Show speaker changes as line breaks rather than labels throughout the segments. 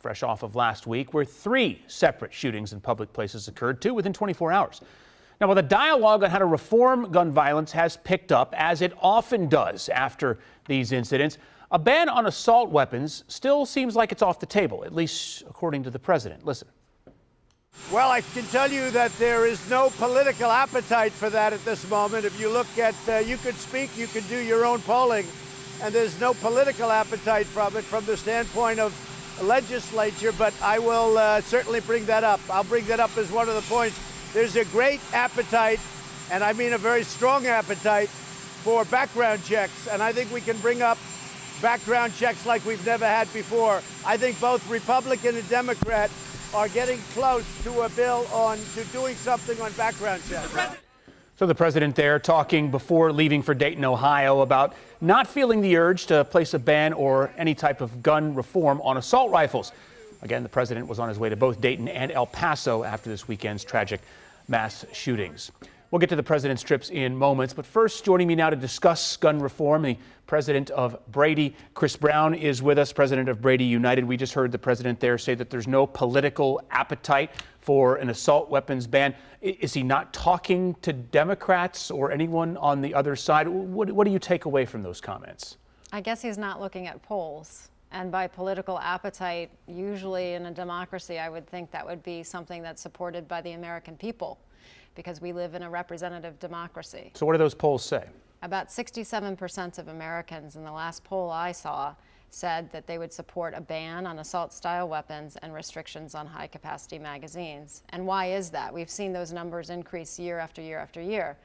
fresh off of last week, where 3 separate shootings in public places occurred, 2 within 24 hours. Now, while the dialogue on how to reform gun violence has picked up, as it often does after these incidents, a ban on assault weapons still seems like it's off the table, at least according to the president. Listen.
Well, I can tell you that there is no political appetite for that at this moment. If you look at, you could speak, you could do your own polling, and there's no political appetite from it from the standpoint of legislature, but I will certainly bring that up. I'll bring that up as one of the points. There's a great appetite, and I mean a very strong appetite, for background checks, and I think we can bring up background checks like we've never had before. I think both Republican and Democrat are getting close to a bill to doing something on background checks.
So the president there talking before leaving for Dayton, Ohio, about not feeling the urge to place a ban or any type of gun reform on assault rifles. Again, the president was on his way to both Dayton and El Paso after this weekend's tragic mass shootings. We'll get to the president's trips in moments, but first, joining me now to discuss gun reform, the president of Brady, Chris Brown, is with us, president of Brady United. We just heard the president there say that there's no political appetite for an assault weapons ban. Is he not talking to Democrats or anyone on the other side? What do you take away from those comments?
I guess he's not looking at polls. And by political appetite, usually in a democracy, I would think that would be something that's supported by the American people, because we live in a representative democracy.
So what do those polls say?
About 67% of Americans in the last poll I saw said that they would support a ban on assault-style weapons and restrictions on high-capacity magazines. And why is that? We've seen those numbers increase year after year after year.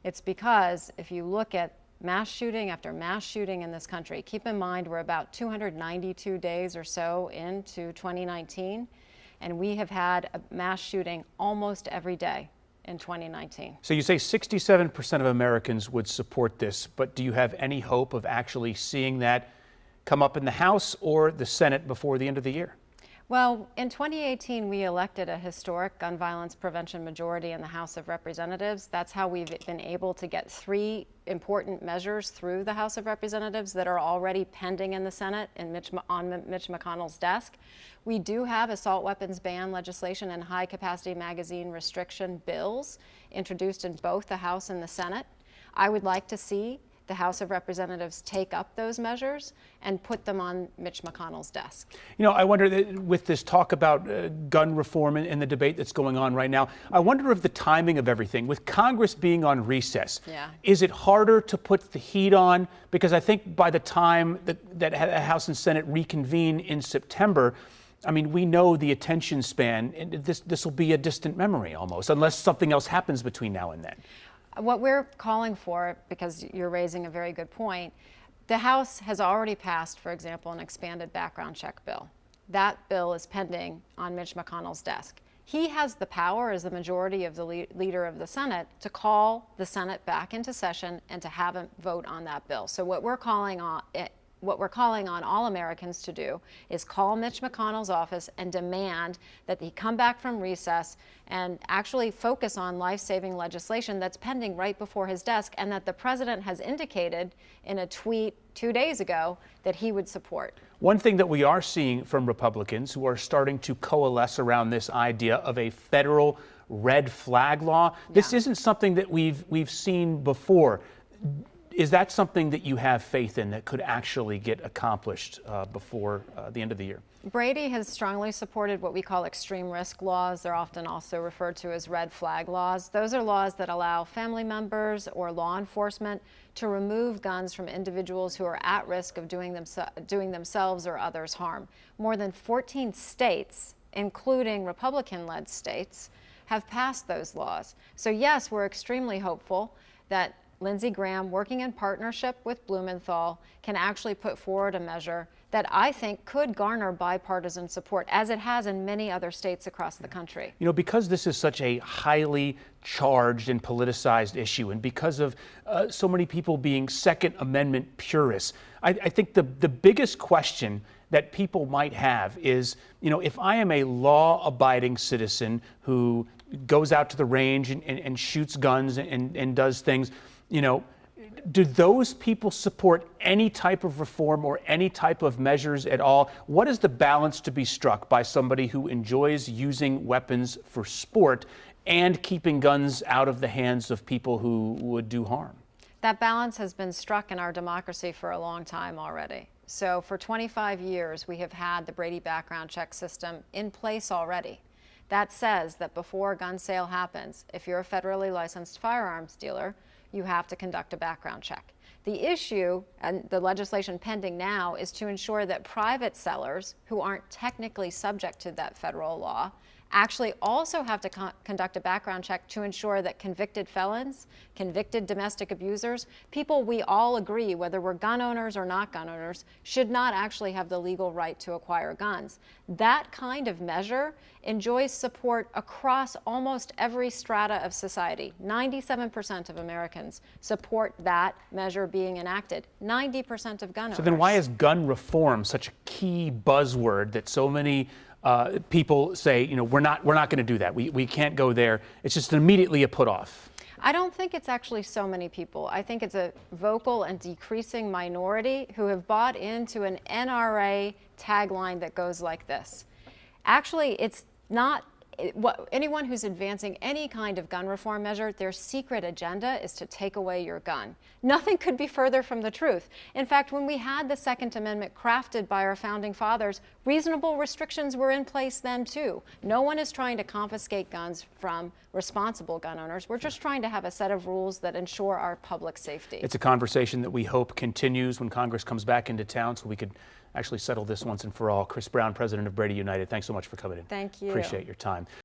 It's because if you look at mass shooting after mass shooting in this country, keep in mind we're about 292 days or so into 2019, and we have had a mass shooting almost every day in 2019.
So you say 67% of Americans would support this, but do you have any hope of actually seeing that come up in the House or the Senate before the end of the year?
Well, in 2018, we elected a historic gun violence prevention majority in the House of Representatives. That's how we've been able to get 3 important measures through the House of Representatives that are already pending in the Senate and on Mitch McConnell's desk. We do have assault weapons ban legislation and high-capacity magazine restriction bills introduced in both the House and the Senate. I would like to see the House of Representatives take up those measures and put them on Mitch McConnell's desk.
You know, I wonder, with this talk about gun reform and the debate that's going on right now, I wonder if the timing of everything, with Congress being on recess, is it harder to put the heat on? Because I think by the time that House and Senate reconvene in September, I mean, we know the attention span, and this will be a distant memory almost, unless something else happens between now and then.
What we're calling for, because you're raising a very good point, the House has already passed, for example, an expanded background check bill. That bill is pending on Mitch McConnell's desk. He has the power, as the majority of the leader of the Senate, to call the Senate back into session and to have a vote on that bill. So what we're calling on all Americans to do is call Mitch McConnell's office and demand that he come back from recess and actually focus on life-saving legislation that's pending right before his desk, and that the president has indicated in a tweet 2 days ago that he would support.
One thing that we are seeing from Republicans who are starting to coalesce around this idea of a federal red flag law, this isn't something that we've seen before. Is that something that you have faith in that could actually get accomplished before the end of the year?
Brady has strongly supported what we call extreme risk laws. They're often also referred to as red flag laws. Those are laws that allow family members or law enforcement to remove guns from individuals who are at risk of doing themselves or others harm. More than 14 states, including Republican-led states, have passed those laws. So yes, we're extremely hopeful that Lindsey Graham, working in partnership with Blumenthal, can actually put forward a measure that I think could garner bipartisan support, as it has in many other states across the country.
You know, because this is such a highly charged and politicized issue, and because of so many people being Second Amendment purists, I think the biggest question that people might have is, you know, if I am a law-abiding citizen who goes out to the range and shoots guns and does things, you know, Do those people support any type of reform or any type of measures at all? What is the balance to be struck by somebody who enjoys using weapons for sport and keeping guns out of the hands of people who would do harm?
That balance has been struck in our democracy for a long time already. So for 25 years, we have had the Brady background check system in place already. That says that before a gun sale happens, if you're a federally licensed firearms dealer, you have to conduct a background check. The issue, and the legislation pending now, is to ensure that private sellers who aren't technically subject to that federal law actually also have to conduct a background check to ensure that convicted felons, convicted domestic abusers, people we all agree, whether we're gun owners or not gun owners, should not actually have the legal right to acquire guns. That kind of measure enjoys support across almost every strata of society. 97% of Americans support that measure being enacted. 90% of gun owners.
So then why is gun reform such a key buzzword that so many people say, you know, we're not going to do that. We can't go there. It's just immediately a put off.
I don't think it's actually so many people. I think it's a vocal and decreasing minority who have bought into an NRA tagline that goes like this. Actually, it's not anyone who's advancing any kind of gun reform measure, their secret agenda is to take away your gun. Nothing could be further from the truth. In fact, when we had the Second Amendment crafted by our founding fathers, reasonable restrictions were in place then too. No one is trying to confiscate guns from responsible gun owners. We're just trying to have a set of rules that ensure our public safety.
It's a conversation that we hope continues when Congress comes back into town so we could actually settle this once and for all. Chris Brown, president of Brady United, thanks so much for coming in.
Thank you.
Appreciate your time.